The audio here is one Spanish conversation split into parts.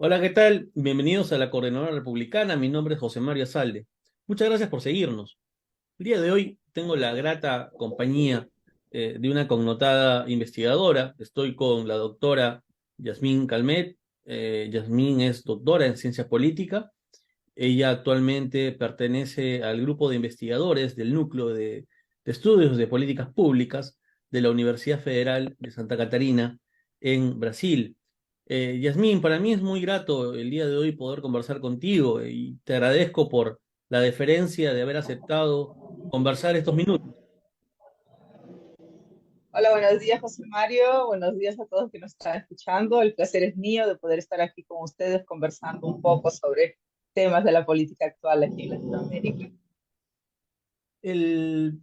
Hola, ¿qué tal? Bienvenidos a la Coordinadora Republicana. Mi nombre es José Mario Salde. Muchas gracias por seguirnos. El día de hoy tengo la grata compañía de una connotada investigadora. Estoy con la doctora Yasmín Calmet. Yasmín es doctora en ciencia política. Ella actualmente pertenece al grupo de investigadores del Núcleo de Estudios de Políticas Públicas de la Universidad Federal de Santa Catarina en Brasil. Yasmín, para mí es muy grato el día de hoy poder conversar contigo y te agradezco por la deferencia de haber aceptado conversar estos minutos. Hola, buenos días, José Mario. Buenos días a todos que nos están escuchando. El placer es mío de poder estar aquí con ustedes conversando un poco sobre temas de la política actual aquí en Latinoamérica. El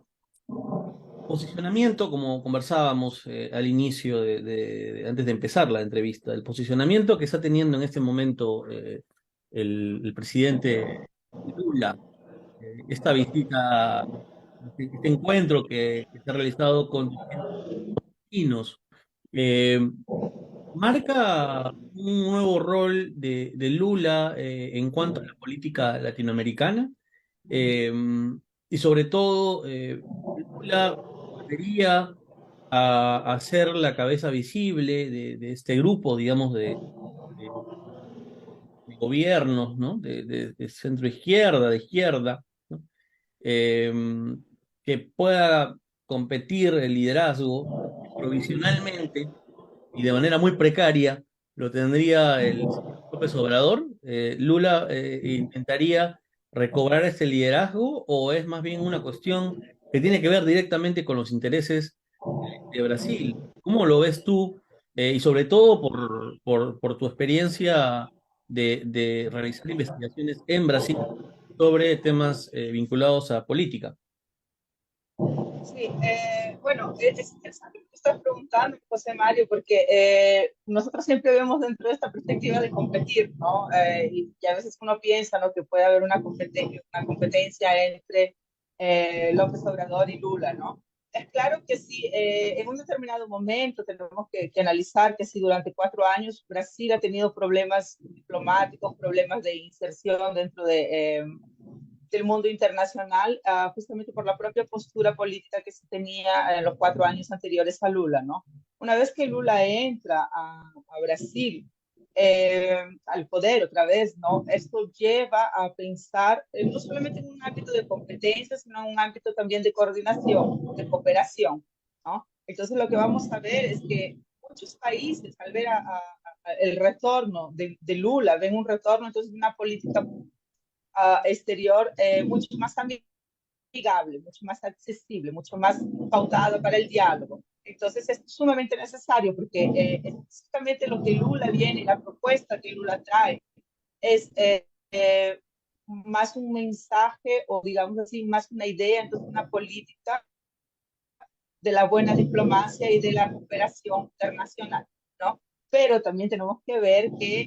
posicionamiento, como conversábamos al inicio antes de empezar la entrevista, el posicionamiento que está teniendo en este momento el presidente Lula, esta visita, este encuentro que se ha realizado con distintos chinos, eh, marca un nuevo rol de Lula en cuanto a la política latinoamericana. eh, y sobre todo, Lula volvería a ser la cabeza visible de este grupo, digamos, de- de gobiernos, ¿no? De centro izquierda, de izquierda, ¿no? Eh, que pueda competir el liderazgo provisionalmente y de manera muy precaria lo tendría el señor López Obrador. Lula intentaría recobrar este liderazgo o es más bien una cuestión que tiene que ver directamente con los intereses de Brasil. ¿Cómo lo ves tú? Y sobre todo por tu experiencia de realizar investigaciones en Brasil sobre temas vinculados a política. Sí, bueno, es interesante lo que estás preguntando, José Mario, porque nosotros siempre vemos dentro de esta perspectiva de competir, ¿no? Y a veces uno piensa, ¿no?, que puede haber una competencia entre López Obrador y Lula, ¿no? Es claro que sí, en un determinado momento tenemos que analizar que si durante 4 años Brasil ha tenido problemas diplomáticos, problemas de inserción dentro del mundo internacional, justamente por la propia postura política que se tenía en los 4 años anteriores a Lula, ¿no? Una vez que Lula entra a Brasil, al poder otra vez, ¿no? Esto lleva a pensar no solamente en un ámbito de competencia, sino en un ámbito también de coordinación, de cooperación, ¿no? Entonces lo que vamos a ver es que muchos países, al ver el retorno de Lula, ven un retorno entonces de una política exterior mucho más amigable, mucho más accesible, mucho más pautado para el diálogo. Entonces es sumamente necesario porque es justamente lo que Lula viene, la propuesta que Lula trae, es más un mensaje o digamos así, más una idea, entonces una política de la buena diplomacia y de la cooperación internacional, ¿no? Pero también tenemos que ver que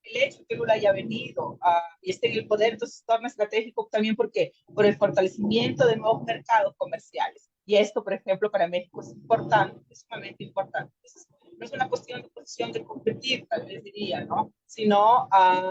el hecho de que Lula haya venido y esté en el poder, entonces es torna estratégico también porque por el fortalecimiento de nuevos mercados comerciales. Y esto, por ejemplo, para México es importante, es sumamente importante. Entonces, no es una cuestión de posición de competir, tal vez diría, ¿no? Sino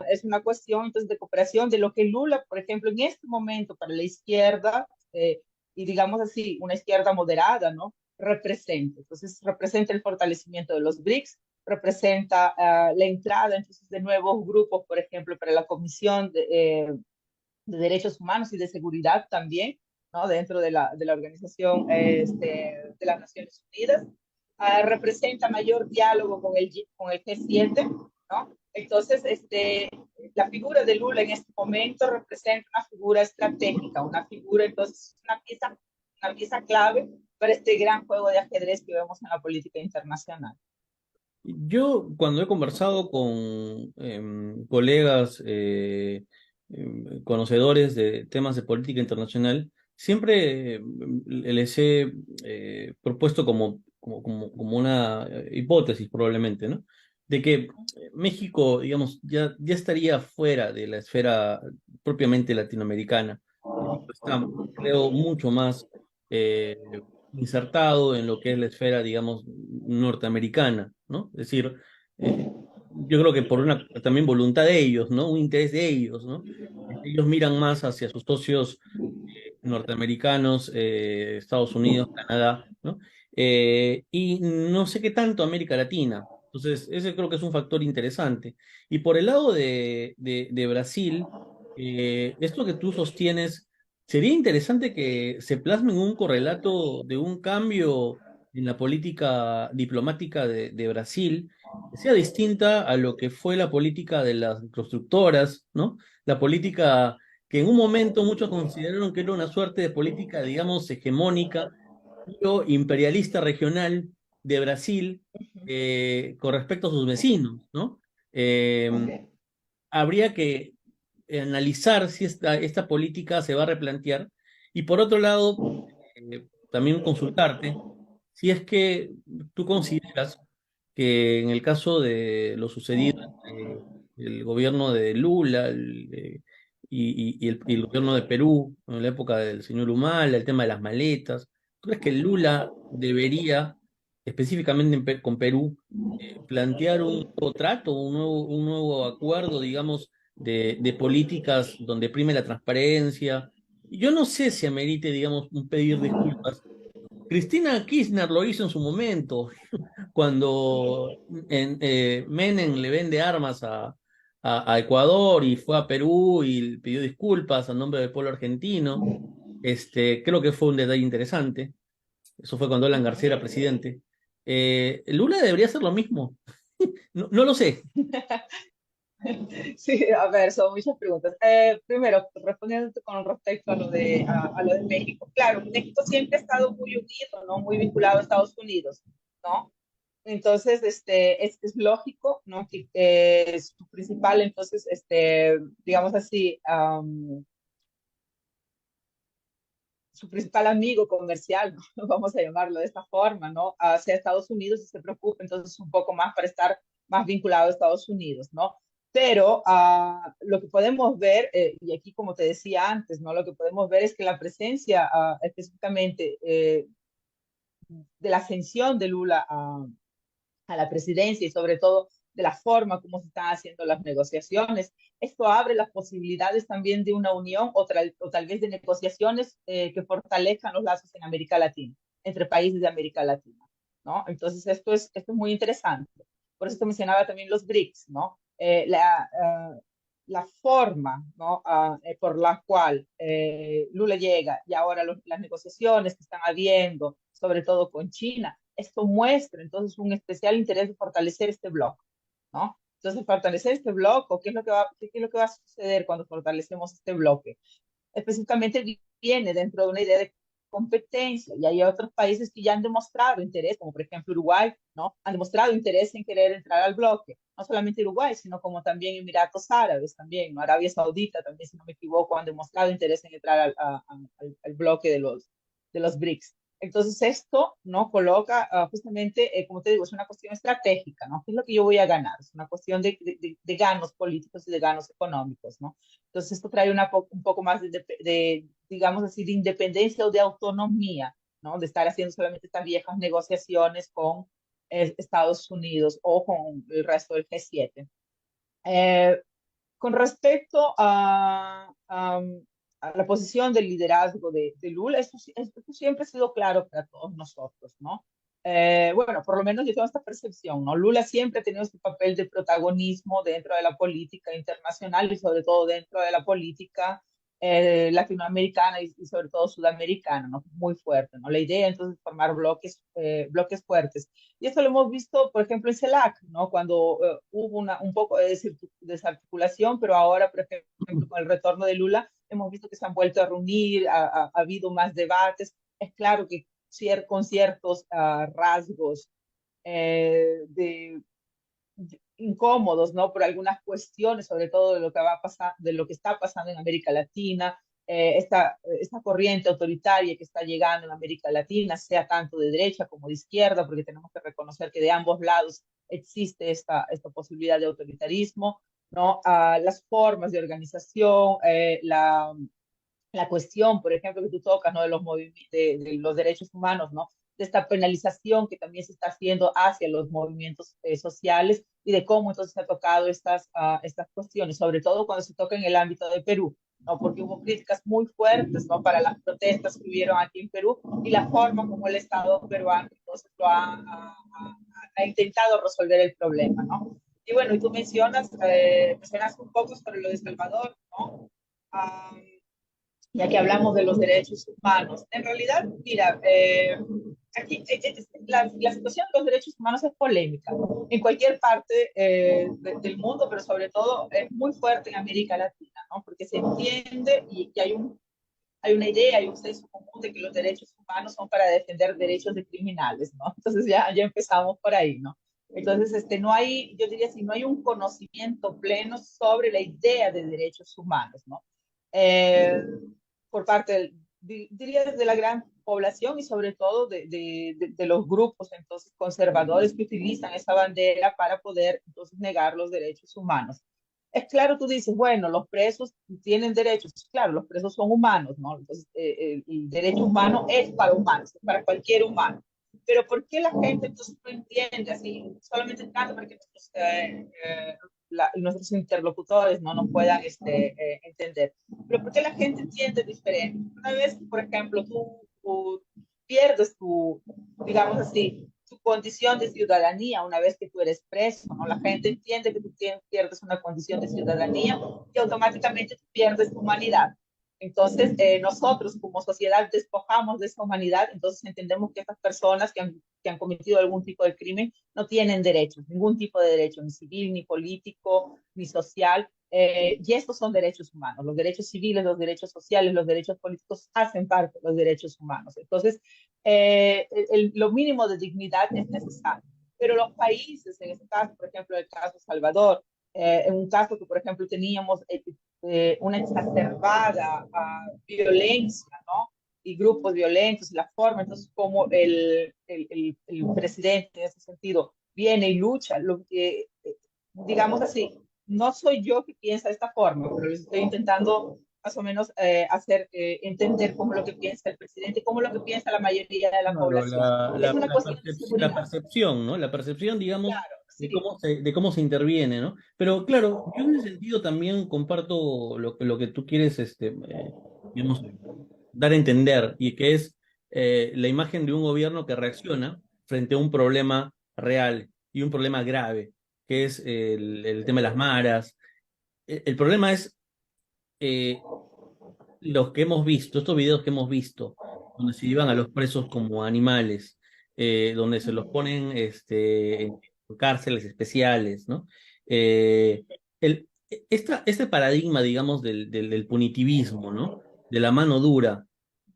es una cuestión entonces de cooperación de lo que Lula, por ejemplo, en este momento para la izquierda, y digamos así, una izquierda moderada, ¿no? Representa. Entonces, representa el fortalecimiento de los BRICS, representa la entrada entonces de nuevos grupos, por ejemplo, para la Comisión de Derechos Humanos y de Seguridad también, ¿no? Dentro de la Organización de las Naciones Unidas. Representa mayor diálogo con el G7, ¿no? Entonces, la figura de Lula en este momento representa una figura estratégica, una figura, entonces, una pieza clave para este gran juego de ajedrez que vemos en la política internacional. Yo, cuando he conversado con colegas conocedores de temas de política internacional, siempre les he propuesto como una hipótesis probablemente, ¿no? De que México, digamos, ya estaría fuera de la esfera propiamente latinoamericana. México está, creo, mucho más insertado en lo que es la esfera, digamos, norteamericana, ¿no? Es decir, eh, yo creo que por una también voluntad de ellos, ¿no? Un interés de ellos, ¿no? Ellos miran más hacia sus socios norteamericanos, Estados Unidos, Canadá, ¿no? Y no sé qué tanto América Latina. Entonces, ese creo que es un factor interesante. Y por el lado de Brasil, esto que tú sostienes, sería interesante que se plasme en un correlato de un cambio en la política diplomática de Brasil, que sea distinta a lo que fue la política de las constructoras, ¿no? La política que en un momento muchos consideraron que era una suerte de política, digamos, hegemónica o imperialista regional de Brasil con respecto a sus vecinos, ¿no? Ok. Habría que analizar si esta política se va a replantear y por otro lado, también consultarte si es que tú consideras que en el caso de lo sucedido entre el gobierno de Lula y el gobierno de Perú en la época del señor Humala, el tema de las maletas, ¿tú crees que Lula debería, específicamente con Perú, plantear un nuevo trato, un nuevo acuerdo, digamos, de políticas donde prime la transparencia? Yo no sé si amerite, digamos, un pedir disculpas. Cristina Kirchner lo hizo en su momento, cuando Menem le vende armas a Ecuador y fue a Perú y pidió disculpas a nombre del pueblo argentino. Creo que fue un detalle interesante. Eso fue cuando Alan García era presidente. Lula debería hacer lo mismo. No, no lo sé. Sí, a ver, son muchas preguntas. Primero, respondiendo con respecto a lo de México. Claro, México siempre ha estado muy unido, ¿no? Muy vinculado a Estados Unidos, ¿no? Entonces, es lógico, ¿no? Que su principal, entonces, digamos así, su principal amigo comercial, ¿no? Vamos a llamarlo de esta forma, ¿no? Hacia Estados Unidos y se preocupa entonces un poco más para estar más vinculado a Estados Unidos, ¿no? Pero lo que podemos ver, y aquí como te decía antes, ¿no? Lo que podemos ver es que la presencia específicamente de la ascensión de Lula a la presidencia y sobre todo de la forma como se están haciendo las negociaciones. Esto abre las posibilidades también de una unión o tal vez de negociaciones que fortalezcan los lazos en América Latina, entre países de América Latina, ¿no? Entonces esto es muy interesante. Por eso te mencionaba también los BRICS, ¿no? La forma, ¿no? Por la cual Lula llega y ahora las negociaciones que están habiendo, sobre todo con China, esto muestra entonces un especial interés de fortalecer este bloque, ¿no? Entonces, fortalecer este bloque, ¿qué es lo que va a suceder cuando fortalecemos este bloque? Específicamente viene dentro de una idea de competencia y hay otros países que ya han demostrado interés, como por ejemplo Uruguay, ¿no? Han demostrado interés en querer entrar al bloque. No solamente Uruguay, sino como también Emiratos Árabes, también, ¿no? Arabia Saudita, también, si no me equivoco, han demostrado interés en entrar al bloque de los BRICS. Entonces esto no coloca justamente, como te digo, es una cuestión estratégica, ¿no? ¿Qué es lo que yo voy a ganar? Es una cuestión de ganos políticos y de ganos económicos, ¿no? Entonces esto trae un poco más digamos así, de independencia o de autonomía, ¿no? De estar haciendo solamente estas viejas negociaciones con Estados Unidos o con el resto del G7. Eh, con respecto a la posición del liderazgo de Lula, esto siempre ha sido claro para todos nosotros, ¿no? Bueno, por lo menos yo tengo esta percepción, ¿no? Lula siempre ha tenido este papel de protagonismo dentro de la política internacional y sobre todo dentro de la política latinoamericana y sobre todo sudamericana, ¿no? Muy fuerte, ¿no? La idea entonces de formar bloques fuertes. Y esto lo hemos visto, por ejemplo, en CELAC, ¿no? Cuando hubo un poco de desarticulación, pero ahora, por ejemplo, con el retorno de Lula, hemos visto que se han vuelto a reunir, ha habido más debates. Es claro que con ciertos rasgos incómodos, ¿no? Por algunas cuestiones, sobre todo de lo que va a pasar, de lo que está pasando en América Latina, esta corriente autoritaria que está llegando en América Latina, sea tanto de derecha como de izquierda, porque tenemos que reconocer que de ambos lados existe esta posibilidad de autoritarismo, ¿no? Las formas de organización, la cuestión, por ejemplo, que tú tocas, ¿no? De los derechos humanos, ¿no? de esta penalización que también se está haciendo hacia los movimientos sociales y de cómo entonces se ha tocado estas cuestiones, sobre todo cuando se toca en el ámbito de Perú, ¿no? Porque hubo críticas muy fuertes, ¿no? Para las protestas que hubieron aquí en Perú y la forma como el Estado peruano entonces ha intentado resolver el problema, ¿no? Y bueno, y tú mencionas un poco sobre lo de Salvador, ¿no? Um, ya que hablamos de los derechos humanos. En realidad, mira, aquí la situación de los derechos humanos es polémica en cualquier parte del mundo, pero sobre todo es muy fuerte en América Latina, ¿no? Porque se entiende y hay una idea, hay un senso común de que los derechos humanos son para defender derechos de criminales, ¿no? Entonces ya empezamos por ahí, ¿no? Entonces, no hay, yo diría, si no hay un conocimiento pleno sobre la idea de derechos humanos, ¿no? Eh, por parte, diría, de la gran población y sobre todo de los grupos entonces conservadores que utilizan esa bandera para poder entonces negar los derechos humanos. Es claro, tú dices, bueno, los presos tienen derechos, claro, los presos son humanos, ¿no? Entonces, el derecho humano es para humanos, es para cualquier humano. Pero ¿por qué la gente entonces no entiende así? Solamente tanto para que nuestros interlocutores no nos puedan entender. Pero ¿por qué la gente entiende diferente? Una vez, por ejemplo, tú pierdes digamos así, tu condición de ciudadanía una vez que tú eres preso, ¿no? La gente entiende que tú pierdes una condición de ciudadanía y automáticamente tú pierdes tu humanidad. Entonces, nosotros como sociedad despojamos de esa humanidad, entonces entendemos que estas personas que han cometido algún tipo de crimen no tienen derechos, ningún tipo de derecho, ni civil, ni político, ni social, y estos son derechos humanos. Los derechos civiles, los derechos sociales, los derechos políticos hacen parte de los derechos humanos. Entonces, lo mínimo de dignidad es necesario. Pero los países, en este caso, por ejemplo, el caso de Salvador, en un caso que, por ejemplo, teníamos una exacerbada violencia, ¿no? Y grupos violentos, y la forma, entonces, como el presidente en ese sentido viene y lucha, lo que, digamos así, no soy yo que piensa de esta forma, pero les estoy intentando más o menos hacer entender cómo lo que piensa el presidente, cómo lo que piensa la mayoría de la Claro, población. Es una cuestión de la seguridad. percepción, ¿no? La percepción, digamos, Claro, sí. de cómo se interviene, ¿no? Pero claro, yo en ese sentido también comparto lo que tú quieres, digamos, dar a entender, y que es la imagen de un gobierno que reacciona frente a un problema real y un problema grave, que es el tema de las maras. El problema es eh, los que hemos visto, estos videos que hemos visto, donde se llevan a los presos como animales, donde se los ponen en cárceles especiales, ¿no? Este paradigma, digamos, del punitivismo, ¿no? De la mano dura,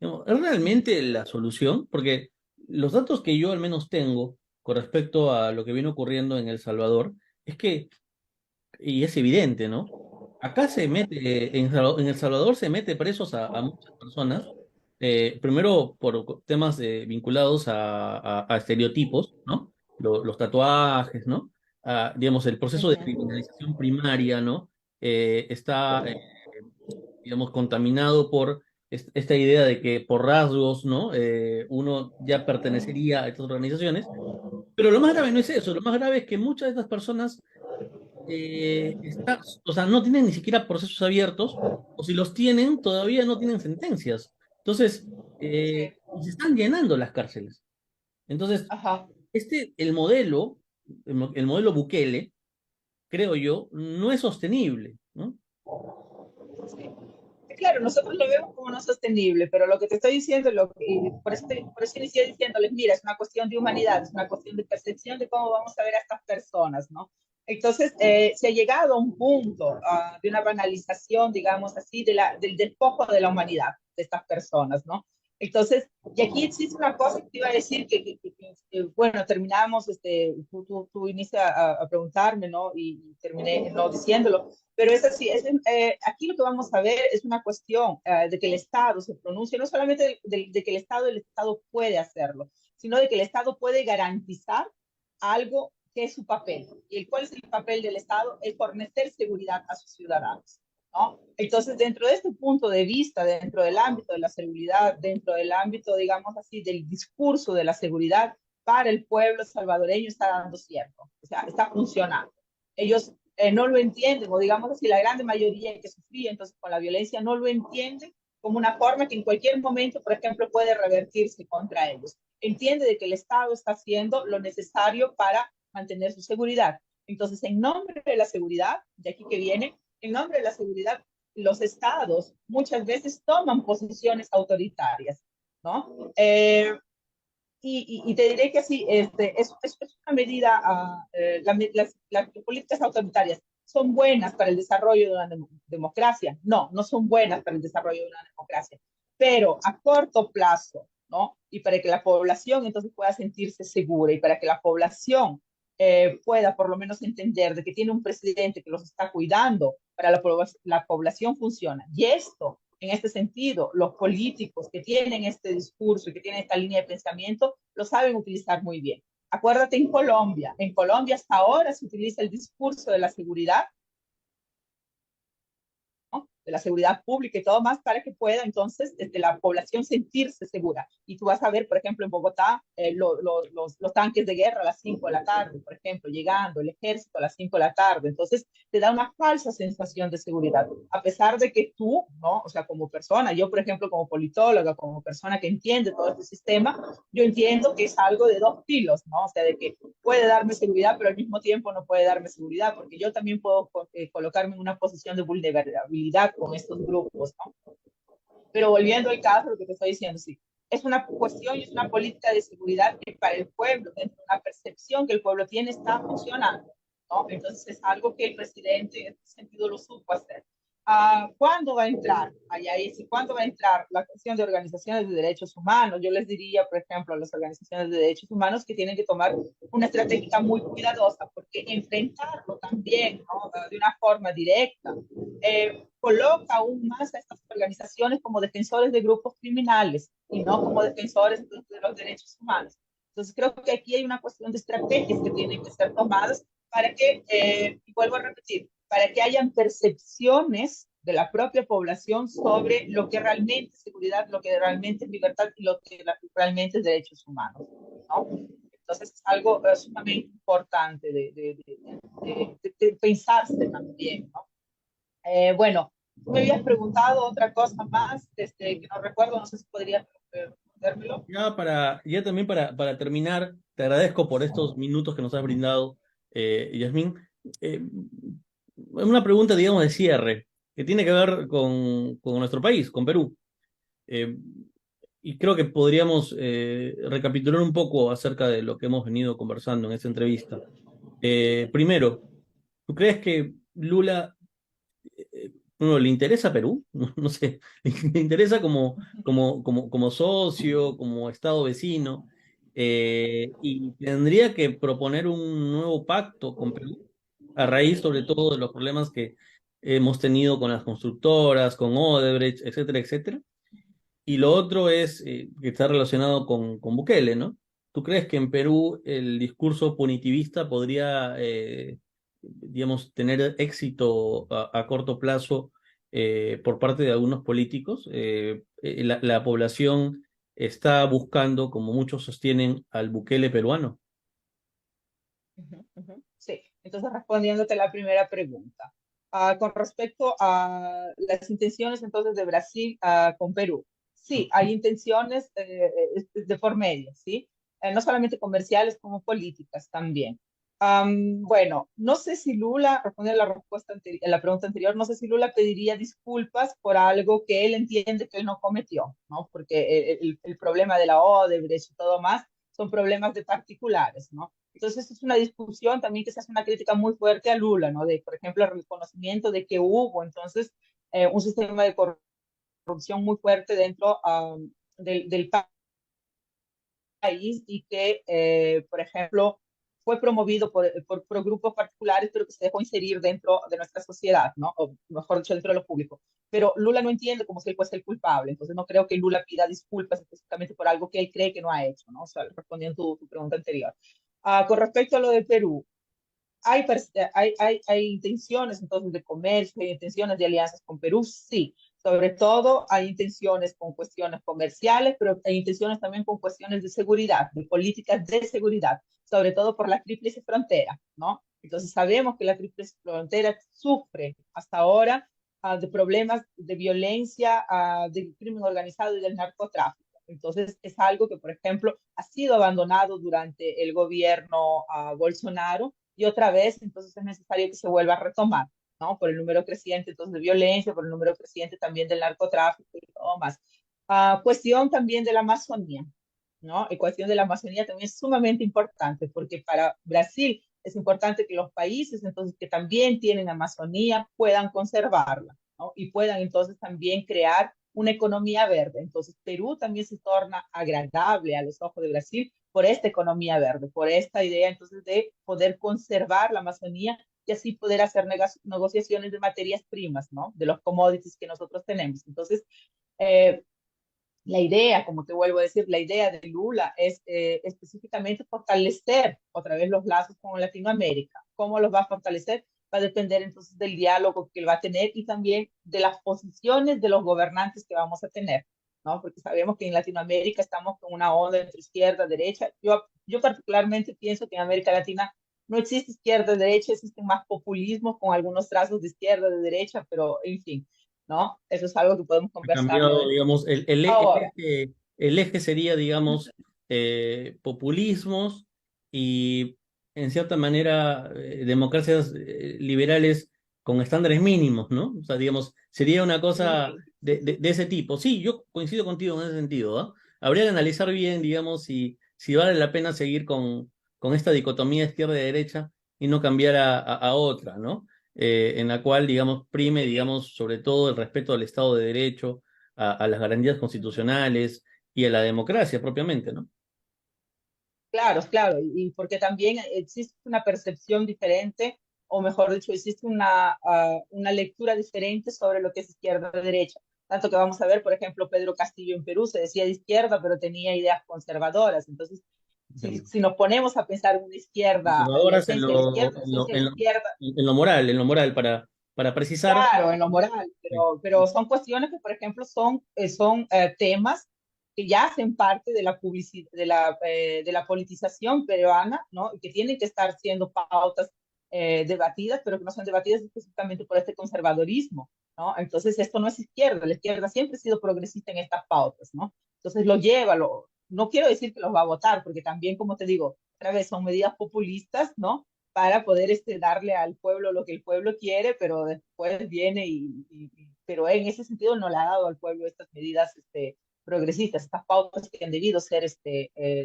¿no? ¿Es realmente la solución? Porque los datos que yo al menos tengo con respecto a lo que viene ocurriendo en El Salvador, es que, y es evidente, ¿no? Acá se mete, en El Salvador se mete presos a muchas personas, primero por temas vinculados a estereotipos, ¿no? Los tatuajes, ¿no? Digamos, el proceso de criminalización primaria, ¿no? Está, digamos, contaminado por esta idea de que por rasgos, ¿no? Uno ya pertenecería a estas organizaciones, pero lo más grave no es eso, lo más grave es que muchas de estas personas o sea, no tienen ni siquiera procesos abiertos, o si los tienen, todavía no tienen sentencias. Entonces, Sí. y se están llenando las cárceles. Entonces, Ajá. el modelo Bukele, creo yo, no es sostenible, ¿no? Sí. Claro, nosotros lo vemos como no sostenible, pero lo que te estoy diciendo, y por eso inicié diciéndoles, mira, es una cuestión de humanidad, es una cuestión de percepción de cómo vamos a ver a estas personas, ¿no? Entonces, se ha llegado a un punto de una banalización, digamos así, del despojo de la humanidad de estas personas, ¿no? Entonces, y aquí existe una cosa que te iba a decir bueno, terminamos, tú inicias a preguntarme, ¿no? Y terminé no diciéndolo, pero es así, aquí lo que vamos a ver es una cuestión de que el Estado se pronuncie, no solamente de que el Estado puede hacerlo, sino de que el Estado puede garantizar algo que es su papel. ¿Y cuál es el papel del Estado? Es fornecer seguridad a sus ciudadanos. ¿no? Entonces, dentro de este punto de vista, dentro del ámbito de la seguridad, dentro del ámbito, digamos así, del discurso de la seguridad, para el pueblo salvadoreño está dando cierto, o sea, está funcionando. Ellos no lo entienden, o digamos así, la grande mayoría que sufría entonces con la violencia no lo entienden como una forma que en cualquier momento, por ejemplo, puede revertirse contra ellos. Entiende de que el Estado está haciendo lo necesario para mantener su seguridad. Entonces, en nombre de la seguridad, de aquí que viene, en nombre de la seguridad, los estados muchas veces toman posiciones autoritarias, ¿no? Y te diré que sí, es una medida, las políticas autoritarias son buenas para el desarrollo de una democracia. No, no son buenas para el desarrollo de una democracia, pero a corto plazo, ¿no? Y para que la población entonces pueda sentirse segura y para que la población pueda por lo menos entender de que tiene un presidente que los está cuidando, para la población funciona. Y esto en este sentido, los políticos que tienen este discurso y que tienen esta línea de pensamiento lo saben utilizar muy bien. Acuérdate en Colombia hasta ahora se utiliza el discurso de la seguridad, ¿no? De la seguridad pública y todo más para que pueda entonces desde la población sentirse segura. Y tú vas a ver, por ejemplo, en Bogotá, los tanques de guerra a las 5 de la tarde, por ejemplo, llegando, el ejército a las 5 de la tarde. Entonces, te da una falsa sensación de seguridad, a pesar de que tú, ¿no? O sea, como persona, yo, por ejemplo, como politóloga, como persona que entiende todo este sistema, yo entiendo que es algo de dos filos, ¿no? O sea, de que puede darme seguridad, pero al mismo tiempo no puede darme seguridad, porque yo también puedo colocarme en una posición de vulnerabilidad con estos grupos, ¿no? Pero volviendo al caso, lo que te estoy diciendo, sí, es una cuestión y es una política de seguridad que para el pueblo, dentro de una percepción que el pueblo tiene, está funcionando, ¿no? Entonces es algo que el presidente en ese sentido lo supo hacer. ¿Cuándo va a entrar? Allá dice, ¿cuándo va a entrar la cuestión de organizaciones de derechos humanos? Yo les diría, por ejemplo, a las organizaciones de derechos humanos que tienen que tomar una estrategia muy cuidadosa, porque enfrentarlo también, ¿no? De una forma directa, coloca aún más a estas organizaciones como defensores de grupos criminales y no como defensores de los derechos humanos. Entonces creo que aquí hay una cuestión de estrategias que tienen que ser tomadas para que, y vuelvo a repetir, para que hayan percepciones de la propia población sobre lo que realmente es seguridad, lo que realmente es libertad y lo que realmente es derechos humanos, ¿no? Entonces es algo sumamente importante de pensarse también, ¿no? Bueno, tú me habías preguntado otra cosa más, que no recuerdo, no sé si podrías respondérmelo. Ya también para terminar, te agradezco por estos minutos que nos has brindado, Yasmín. Eh, una pregunta, digamos, de cierre, que tiene que ver con nuestro país, con Perú. Eh, y creo que podríamos recapitular un poco acerca de lo que hemos venido conversando en esta entrevista. Primero, ¿tú crees que Lula, bueno, le interesa Perú? No, no sé, le interesa como socio, como Estado vecino, y tendría que proponer un nuevo pacto con Perú, a raíz sobre todo de los problemas que hemos tenido con las constructoras, con Odebrecht, etcétera, etcétera. Y lo otro es que está relacionado con Bukele, ¿no? ¿Tú crees que en Perú el discurso punitivista podría, digamos, tener éxito a corto plazo por parte de algunos políticos? La población está buscando, como muchos sostienen, al Bukele peruano. Sí, entonces respondiéndote la primera pregunta. Con respecto a las intenciones entonces de Brasil con Perú, sí, hay intenciones de por medio, ¿sí? No solamente comerciales como políticas también. Bueno, no sé si Lula, respondiendo a la a la pregunta anterior, no sé si Lula pediría disculpas por algo que él entiende que él no cometió, ¿no? Porque el problema de la Odebrecht y todo más son problemas de particulares, ¿no? Entonces es una discusión también que se hace una crítica muy fuerte a Lula, ¿no? De, por ejemplo, el reconocimiento de que hubo entonces un sistema de corrupción muy fuerte dentro del país y que, por ejemplo, fue promovido por grupos particulares, pero que se dejó inserir dentro de nuestra sociedad, ¿no? O mejor dicho, dentro de lo público. Pero Lula no entiende como si él fuese el culpable, entonces no creo que Lula pida disculpas específicamente por algo que él cree que no ha hecho, ¿no? O sea, respondiendo tu pregunta anterior. Con respecto a lo de Perú, hay intenciones entonces de comercio, hay intenciones de alianzas con Perú, sí. Sobre todo hay intenciones con cuestiones comerciales, pero hay intenciones también con cuestiones de seguridad, de políticas de seguridad, sobre todo por la tríplice frontera, ¿no? Entonces sabemos que la tríplice frontera sufre hasta ahora de problemas de violencia, del crimen organizado y del narcotráfico. Entonces, es algo que, por ejemplo, ha sido abandonado durante el gobierno Bolsonaro y otra vez, entonces es necesario que se vuelva a retomar, ¿no? Por el número creciente, entonces, de violencia, por el número creciente también del narcotráfico y todo más. Cuestión también de la Amazonía, ¿no? Y cuestión de la Amazonía también es sumamente importante, porque para Brasil es importante que los países, entonces, que también tienen Amazonía puedan conservarla, ¿no? Y puedan entonces también crear una economía verde. Entonces, Perú también se torna agradable a los ojos de Brasil por esta economía verde, por esta idea entonces de poder conservar la Amazonía y así poder hacer negociaciones de materias primas, ¿no? De los commodities que nosotros tenemos. Entonces, eh, la idea, como te vuelvo a decir, la idea de Lula es específicamente fortalecer otra vez los lazos con Latinoamérica. ¿Cómo los va a fortalecer? Va a depender entonces del diálogo que él va a tener y también de las posiciones de los gobernantes que vamos a tener, ¿no? Porque sabemos que en Latinoamérica estamos con una onda entre izquierda, derecha. Yo particularmente pienso que en América Latina no existe izquierda, derecha, existen más populismos con algunos trazos de izquierda, de derecha, pero en fin, ¿no? Eso es algo que podemos Ha conversarlo cambiado, después. digamos, Ahora, el eje sería, digamos, populismos y, en cierta manera, democracias liberales con estándares mínimos, ¿no? O sea, digamos, sería una cosa sí, de ese tipo. Sí, yo coincido contigo en ese sentido, ¿ah? Habría que analizar bien, digamos, si vale la pena seguir con esta dicotomía izquierda-derecha y no cambiar a otra, ¿no? En la cual, digamos, prime, digamos, sobre todo el respeto al Estado de Derecho, a las garantías constitucionales y a la democracia propiamente, ¿no? claro, claro, y porque también existe una percepción diferente, o mejor dicho, existe una lectura diferente sobre lo que es izquierda-derecha. Tanto que vamos a ver, por ejemplo, Pedro Castillo en Perú se decía de izquierda, pero tenía ideas conservadoras. Entonces, si nos ponemos a pensar en una izquierda, la Conservadoras esencia de la izquierda, la esencia de la izquierda, en lo moral, para precisar. claro, en lo moral, pero son cuestiones que, por ejemplo, son temas que ya hacen parte de la publicidad, de la politización peruana, ¿no? Y que tienen que estar siendo pautas debatidas, pero que no son debatidas específicamente por este conservadorismo, ¿no? Entonces, esto no es izquierda, la izquierda siempre ha sido progresista en estas pautas, ¿no? Entonces, no quiero decir que los va a votar, porque también, como te digo, otra vez son medidas populistas, ¿no? Para poder darle al pueblo lo que el pueblo quiere, pero después viene pero en ese sentido no le ha dado al pueblo estas medidas progresistas, estas pautas que han debido ser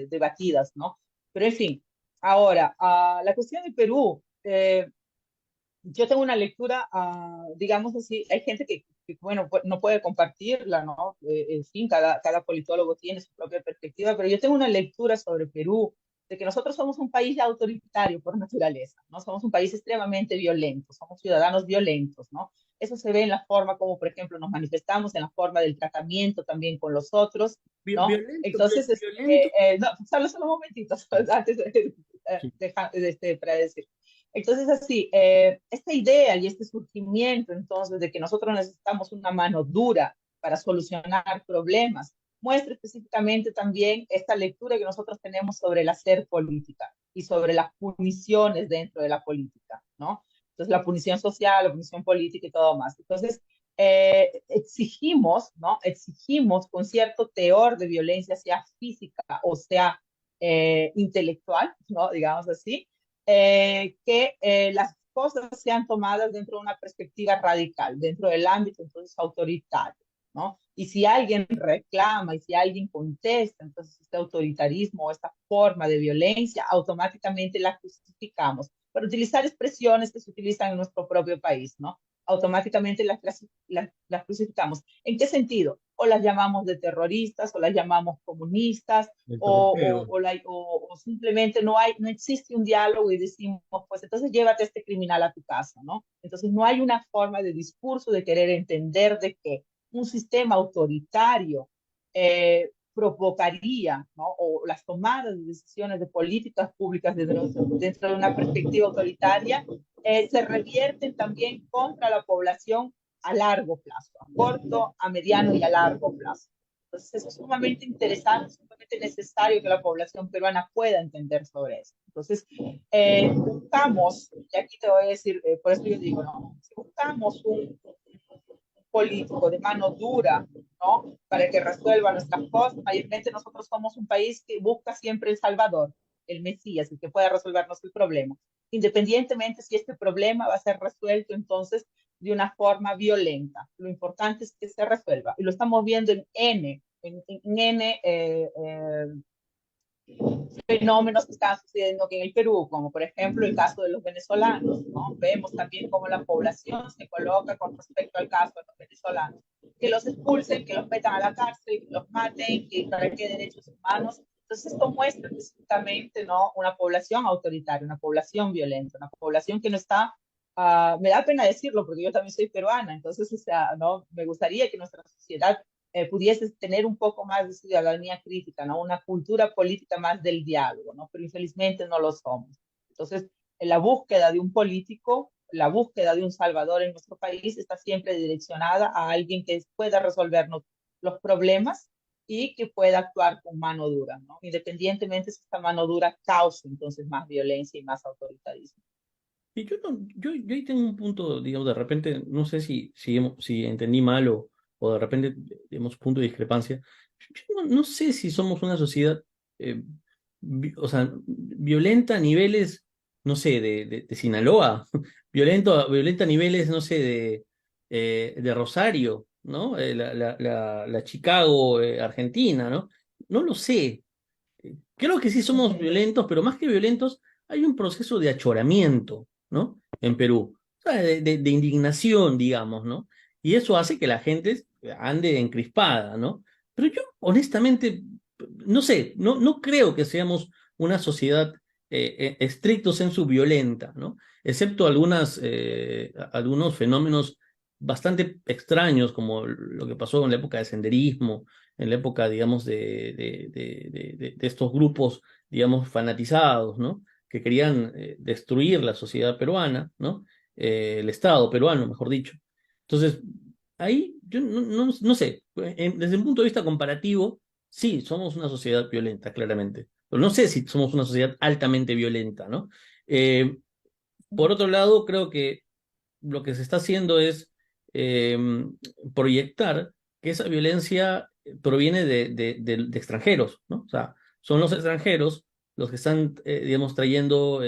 debatidas, ¿no? Pero en fin, ahora, la cuestión de Perú, yo tengo una lectura, digamos así, hay gente que, bueno, no puede compartirla, ¿no? En fin, cada politólogo tiene su propia perspectiva, pero yo tengo una lectura sobre Perú, de que nosotros somos un país autoritario por naturaleza, ¿no? Somos un país extremadamente violento, somos ciudadanos violentos, ¿no? Eso se ve en la forma como, por ejemplo, nos manifestamos, en la forma del tratamiento también con los otros, ¿no? Violento, Entonces, violento. no, solo un momentito, antes Sí. para decir. Entonces, así, esta idea y este surgimiento, entonces, de que nosotros necesitamos una mano dura para solucionar problemas, muestra específicamente también esta lectura que nosotros tenemos sobre el hacer política y sobre las puniciones dentro de la política, ¿no? Entonces, la punición social, la punición política y todo más. Entonces, exigimos, ¿no? Exigimos con cierto teor de violencia, sea física o sea intelectual, ¿no? Digamos así, que las cosas sean tomadas dentro de una perspectiva radical, dentro del ámbito entonces autoritario, ¿no? Y si alguien reclama y si alguien contesta, entonces este autoritarismo o esta forma de violencia, automáticamente la justificamos. Para utilizar expresiones que se utilizan en nuestro propio país, ¿no? Automáticamente las crucificamos. ¿En qué sentido? O las llamamos de terroristas, o las llamamos comunistas, El torpeo. o simplemente no existe un diálogo y decimos, pues entonces llévate a este criminal a tu casa, ¿no? Entonces no hay una forma de discurso de querer entender de que un sistema autoritario provocaría, ¿no? O las tomadas de decisiones de políticas públicas dentro de una perspectiva autoritaria se revierten también contra la población a largo plazo, a corto, a mediano y a largo plazo. Entonces, eso es sumamente interesante, sumamente necesario que la población peruana pueda entender sobre eso. Entonces, buscamos, y aquí te voy a decir, por eso yo digo, no, si buscamos un político de mano dura, ¿no? Para que resuelva nuestras cosas. Mayormente nosotros somos un país que busca siempre el Salvador, el Mesías, el que pueda resolvernos el problema. Independientemente si este problema va a ser resuelto entonces de una forma violenta. Lo importante es que se resuelva. Y lo estamos viendo en N fenómenos que están sucediendo aquí en el Perú, como por ejemplo el caso de los venezolanos, ¿no? Vemos también cómo la población se coloca con respecto al caso de los venezolanos, que los expulsen, que los metan a la cárcel, que los maten, que para qué derechos humanos. Entonces esto muestra precisamente, ¿no? Una población autoritaria, una población violenta, una población que no está, me da pena decirlo porque yo también soy peruana, entonces, o sea, ¿no? Me gustaría que nuestra sociedad pudiese tener un poco más de ciudadanía crítica, ¿no? Una cultura política más del diálogo, ¿no? Pero infelizmente no lo somos. Entonces, la búsqueda de un político, la búsqueda de un salvador en nuestro país está siempre direccionada a alguien que pueda resolvernos los problemas y que pueda actuar con mano dura, ¿no? Independientemente si esta mano dura causa entonces más violencia y más autoritarismo. Y yo, no, yo ahí tengo un punto, digamos, de repente, no sé si entendí mal o de repente, digamos, punto de discrepancia. Yo no sé si somos una sociedad, eh, o sea, violenta a niveles, no sé, de Sinaloa, violenta a niveles, no sé, de Rosario, ¿no? La Chicago, Argentina, ¿no? No lo sé. Creo que sí somos violentos, pero más que violentos, hay un proceso de achoramiento, ¿no? En Perú, o sea, de indignación, digamos, ¿no? Y eso hace que la gente ande encrispada, ¿no? Pero yo, honestamente, no sé, no creo que seamos una sociedad estrictos en su violenta, ¿no? Excepto algunos fenómenos bastante extraños, como lo que pasó en la época del senderismo, en la época, digamos, de estos grupos, digamos, fanatizados, ¿no? Que querían destruir la sociedad peruana, ¿no? El Estado peruano, mejor dicho. Entonces, ahí yo no sé, desde un punto de vista comparativo, sí, somos una sociedad violenta, claramente, pero no sé si somos una sociedad altamente violenta, ¿no? Eh, por otro lado, creo que lo que se está haciendo es eh, proyectar que esa violencia proviene de extranjeros, ¿no? O sea, son los extranjeros los que están, digamos, trayendo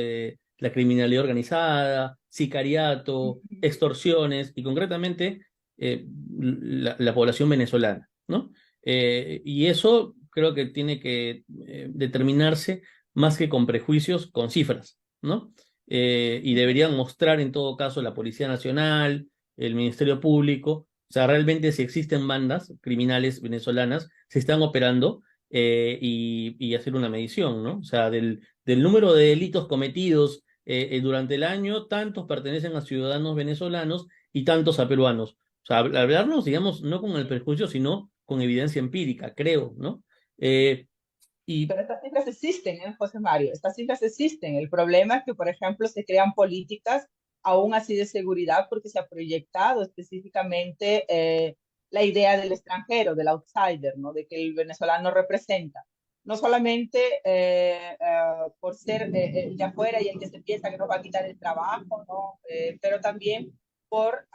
la criminalidad organizada, sicariato, extorsiones y concretamente la población venezolana, ¿no? Y eso creo que tiene que determinarse más que con prejuicios, con cifras, ¿no? Y deberían mostrar en todo caso la Policía Nacional, el Ministerio Público, o sea, realmente si existen bandas criminales venezolanas, se están operando y hacer una medición, ¿no? O sea, del número de delitos cometidos durante el año, tantos pertenecen a ciudadanos venezolanos y tantos a peruanos. O sea, hablarnos, digamos, no con el prejuicio, sino con evidencia empírica, creo, ¿no? Eh, y Pero estas cifras existen, ¿eh, José Mario? Estas cifras existen. El problema es que, por ejemplo, se crean políticas aún así de seguridad porque se ha proyectado específicamente la idea del extranjero, del outsider, ¿no? De que el venezolano representa. No solamente por ser el de afuera y el que se piensa que nos va a quitar el trabajo, ¿no? Pero también por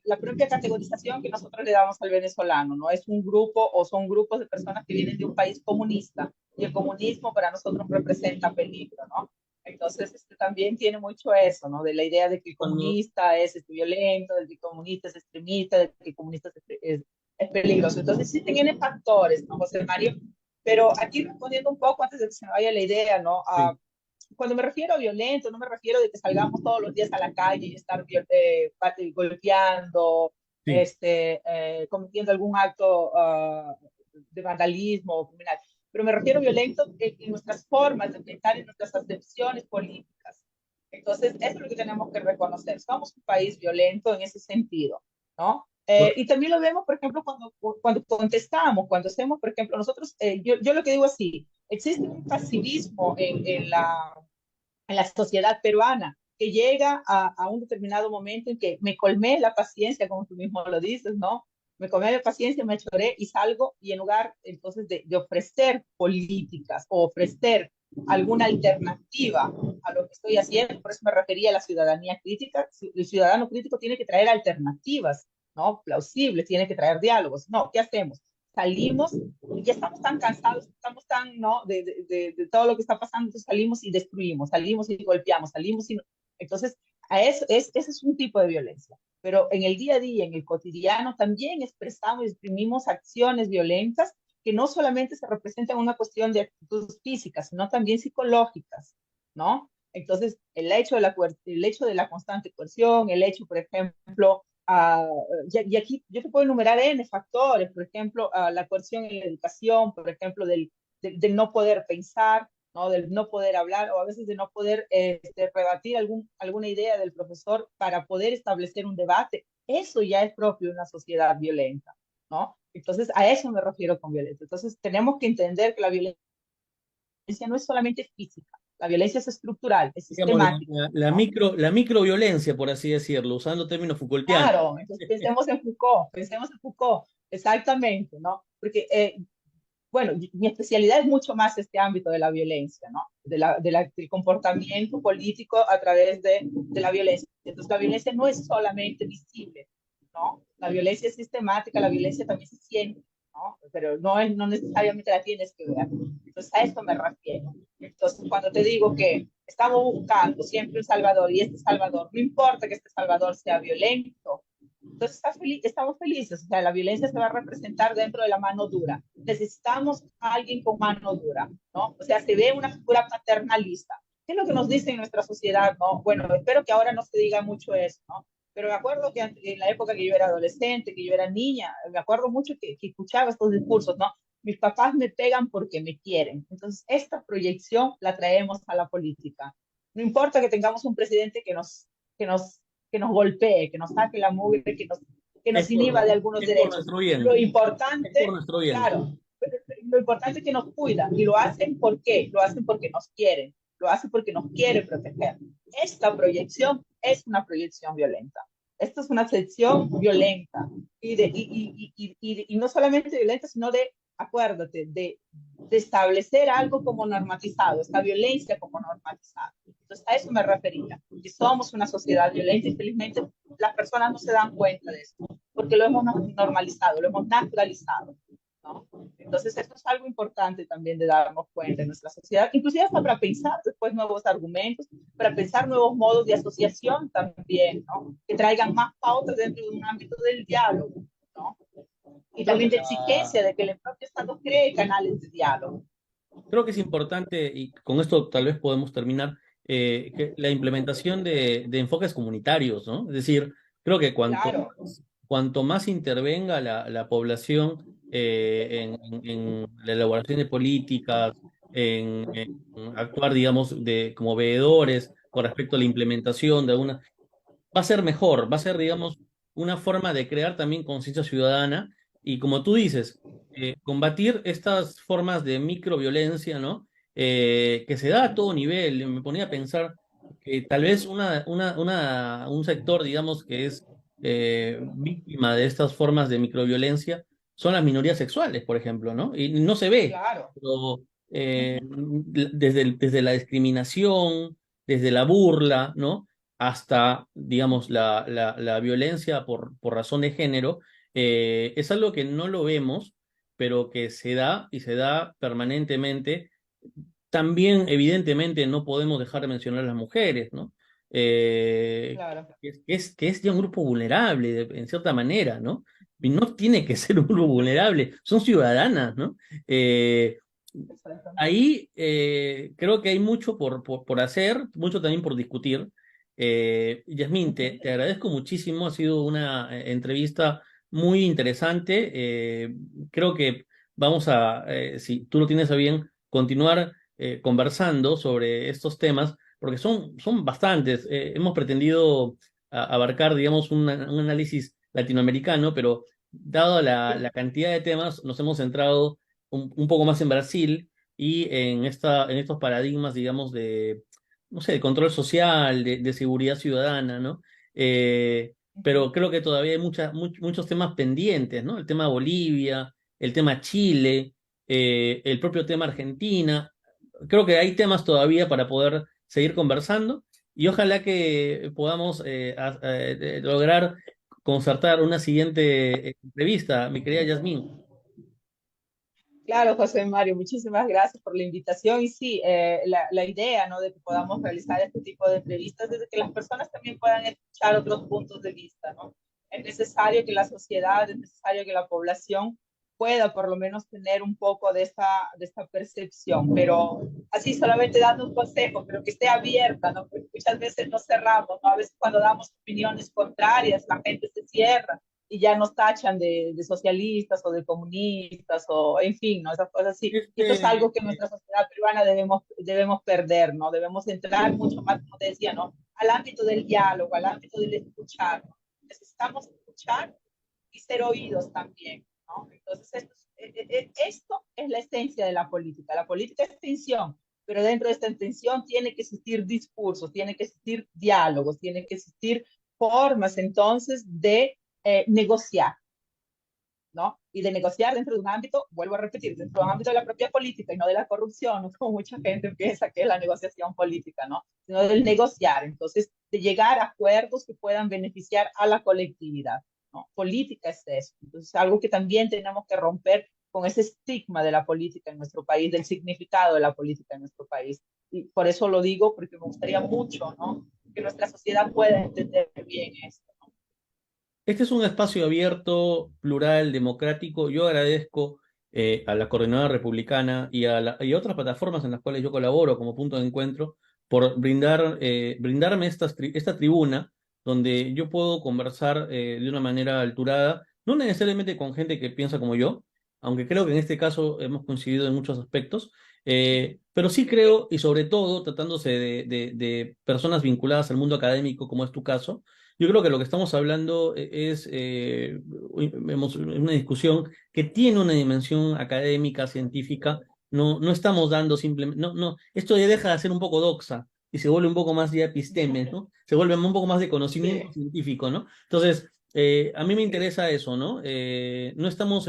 la propia categorización que nosotros le damos al venezolano, ¿no? Es un grupo o son grupos de personas que vienen de un país comunista y el comunismo para nosotros representa peligro, ¿no? Entonces, también tiene mucho eso, ¿no? De la idea de que el cuando, comunista es violento, de que el comunista es extremista, de que el comunista es peligroso. Entonces, sí tiene factores, ¿no, José Mario? Pero aquí respondiendo un poco antes de que se me vaya la idea, ¿no? sí, Cuando me refiero a violento, no me refiero de que salgamos todos los días a la calle y estar golpeando, sí. cometiendo algún acto de vandalismo o criminal, pero me refiero a violento en nuestras formas de pensar, en nuestras acepciones políticas. Entonces, eso es lo que tenemos que reconocer. Somos un país violento en ese sentido, ¿no? Y también lo vemos, por ejemplo, cuando contestamos, cuando hacemos, por ejemplo, nosotros, yo lo que digo así, existe un pasivismo en la sociedad peruana que llega a un determinado momento en que me colmé la paciencia, como tú mismo lo dices, ¿no? Me colmé la paciencia, me choré y salgo y en lugar entonces de ofrecer políticas o ofrecer alguna alternativa a lo que estoy haciendo, por eso me refería a la ciudadanía crítica, el ciudadano crítico tiene que traer alternativas, ¿no? Plausibles, tiene que traer diálogos. No, ¿qué hacemos? Salimos y ya estamos tan cansados, estamos tan, ¿no? De todo lo que está pasando, entonces salimos y destruimos, salimos y golpeamos, salimos y... Entonces, ese es un tipo de violencia. Pero en el día a día, en el cotidiano, también expresamos y exprimimos acciones violentas que no solamente se representan una cuestión de actitudes físicas, sino también psicológicas, ¿no? Entonces, el hecho de la constante coerción, el hecho, por ejemplo, y aquí yo te puedo enumerar N factores, por ejemplo, la coerción en la educación, por ejemplo, del no poder pensar, ¿no? Del no poder hablar o a veces de no poder rebatir alguna idea del profesor para poder establecer un debate. Eso ya es propio de una sociedad violenta, ¿no? Entonces, a eso me refiero con violencia. Entonces, tenemos que entender que la violencia no es solamente física, la violencia es estructural, es Digamos, sistemática, ¿no? la microviolencia, por así decirlo, usando términos Foucaultianos. Claro, entonces pensemos en Foucault, exactamente, ¿no? Porque, bueno, mi especialidad es mucho más este ámbito de la violencia, ¿no? Del comportamiento político a través de la violencia. Entonces, la violencia no es solamente visible, ¿no? La violencia es sistemática, la violencia también se siente, ¿no? Pero no necesariamente la tienes que ver. Entonces, a esto me refiero. Entonces, cuando te digo que estamos buscando siempre un salvador y este salvador, no importa que este salvador sea violento, entonces estamos felices, o sea, la violencia se va a representar dentro de la mano dura. Necesitamos a alguien con mano dura, ¿no? O sea, se ve una figura paternalista. ¿Qué es lo que nos dice en nuestra sociedad, no? Bueno, espero que ahora no se diga mucho eso, ¿no? Pero me acuerdo que en la época que yo era adolescente, que yo era niña, me acuerdo mucho que escuchaba estos discursos, ¿no? Mis papás me pegan porque me quieren. Entonces, esta proyección la traemos a la política. No importa que tengamos un presidente que nos que nos golpee, que nos saque la mugre, que nos inhiba de algunos Es por derechos. nuestro Lo bien, es por importante, nuestro bien. claro, lo importante es que nos cuidan y lo hacen ¿por qué? Lo hacen porque nos quieren, lo hacen porque nos quieren proteger. Esta proyección es una proyección violenta. Esta es una sección violenta y no solamente violenta, sino de, acuérdate, de establecer algo como normalizado, esta violencia como normalizada. Entonces, a eso me refería, que somos una sociedad violenta y felizmente las personas no se dan cuenta de eso, porque lo hemos normalizado, lo hemos naturalizado, ¿no? Entonces, esto es algo importante también de darnos cuenta en nuestra sociedad, inclusive hasta para pensar después nuevos argumentos, para pensar nuevos modos de asociación también, ¿no? Que traigan más pautas dentro de un ámbito del diálogo, ¿no? Y Creo que también de exigencia de que el propio Estado cree canales de diálogo. Creo que es importante, y con esto tal vez podemos terminar, que la implementación de enfoques comunitarios, ¿no? Es decir, creo que Claro, cuanto más intervenga la población en la elaboración de políticas, en actuar, digamos, como veedores con respecto a la implementación de alguna, va a ser mejor, va a ser, digamos, una forma de crear también conciencia ciudadana y como tú dices, combatir estas formas de microviolencia, ¿no? Que se da a todo nivel. Me ponía a pensar que tal vez un sector, digamos, que es víctima de estas formas de microviolencia son las minorías sexuales, por ejemplo, ¿no? Y no se ve, claro. pero desde la discriminación, desde la burla, ¿no? Hasta, digamos, la violencia por razón de género, es algo que no lo vemos, pero que se da y se da permanentemente. También, evidentemente, no podemos dejar de mencionar a las mujeres, ¿no? Claro, Que es ya un grupo vulnerable, en cierta manera, ¿no? Y no tiene que ser un grupo vulnerable, son ciudadanas, ¿no? Eh, exactamente. Ahí creo que hay mucho por hacer, mucho también por discutir. Yasmín, te agradezco muchísimo, ha sido una entrevista muy interesante. Creo que vamos si tú lo tienes a bien, continuar conversando sobre estos temas, porque son bastantes. Hemos pretendido abarcar, digamos, un análisis latinoamericano, pero dado la cantidad de temas, nos hemos centrado un poco más en Brasil y en estos paradigmas, digamos, de, no sé, de control social, de seguridad ciudadana, ¿no? Pero creo que todavía hay muchos temas pendientes, ¿no? El tema Bolivia, el tema Chile, el propio tema Argentina. Creo que hay temas todavía para poder seguir conversando y ojalá que podamos lograr concertar una siguiente entrevista, mi querida Yasmín. Claro, José Mario, muchísimas gracias por la invitación. Y sí, la idea, ¿no?, de que podamos realizar este tipo de entrevistas es de que las personas también puedan escuchar otros puntos de vista, ¿no? Es necesario que la sociedad, es necesario que la población pueda por lo menos tener un poco de esta percepción, pero así solamente dando un consejo, pero que esté abierta, ¿no? Porque muchas veces nos cerramos, ¿no? A veces cuando damos opiniones contrarias, la gente se cierra y ya nos tachan de socialistas o de comunistas o en fin, ¿no? Esas cosas así. Y esto es Este, algo que en nuestra sociedad peruana debemos perder, ¿no? Debemos entrar mucho más, como te decía, ¿no?, al ámbito del diálogo, al ámbito del escuchar, ¿no? Necesitamos escuchar y ser oídos también, ¿no? Entonces, esto es la esencia de la política. La política es tensión, pero dentro de esta tensión tiene que existir discursos, tiene que existir diálogos, tiene que existir formas entonces de negociar, ¿no? Y de negociar dentro de un ámbito, vuelvo a repetir, dentro de un ámbito de la propia política y no de la corrupción, ¿no?, como mucha gente piensa que es la negociación política, ¿no? Sino del negociar, entonces, de llegar a acuerdos que puedan beneficiar a la colectividad, ¿no? Política es eso. Entonces, algo que también tenemos que romper con ese estigma de la política en nuestro país, del significado de la política en nuestro país. Y por eso lo digo, porque me gustaría mucho, ¿no?, que nuestra sociedad pueda entender bien esto. este es un espacio abierto, plural, democrático. Yo agradezco a la Coordinadora Republicana y a otras plataformas en las cuales yo colaboro como punto de encuentro por brindarme esta tribuna donde yo puedo conversar de una manera alturada, no necesariamente con gente que piensa como yo, aunque creo que en este caso hemos coincidido en muchos aspectos, pero sí creo, y sobre todo tratándose de personas vinculadas al mundo académico, como es tu caso, yo creo que lo que estamos hablando es una discusión que tiene una dimensión académica, científica. No estamos dando simplemente, esto ya deja de ser un poco doxa y se vuelve un poco más de episteme, ¿no? Se vuelve un poco más de conocimiento Sí, científico, ¿no? Entonces, a mí me interesa eso, ¿no? No estamos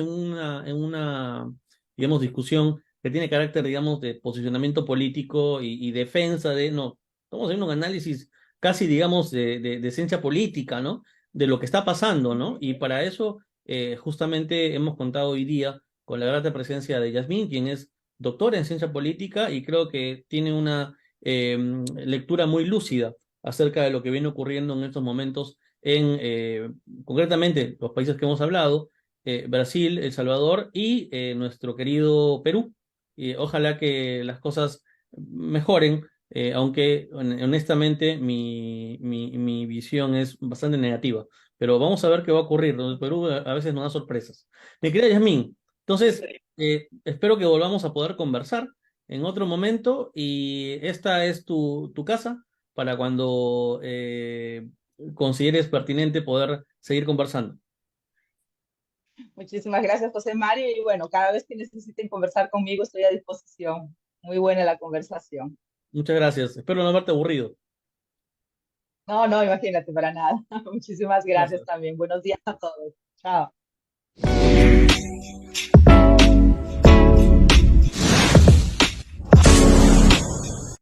digamos, discusión que tiene carácter, digamos, de posicionamiento político y defensa no, estamos haciendo un análisis casi, digamos, de ciencia política, ¿no? De lo que está pasando, ¿no? Y para eso, justamente hemos contado hoy día con la grata presencia de Yasmín, quien es doctora en ciencia política y creo que tiene una lectura muy lúcida acerca de lo que viene ocurriendo en estos momentos en, concretamente, los países que hemos hablado, Brasil, El Salvador y nuestro querido Perú. Y ojalá que las cosas mejoren aunque honestamente mi visión es bastante negativa. Pero vamos a ver qué va a ocurrir. ¿No? El Perú a veces nos da sorpresas. Mi querida Yasmín, entonces espero que volvamos a poder conversar en otro momento y esta es tu casa para cuando consideres pertinente poder seguir conversando. muchísimas gracias, José Mario. Y bueno, cada vez que necesiten conversar conmigo, estoy a disposición. Muy buena la conversación. Muchas gracias. Espero no haberte aburrido. No, no, imagínate, para nada. Muchísimas gracias Gracias. también. Buenos días a todos. Chao.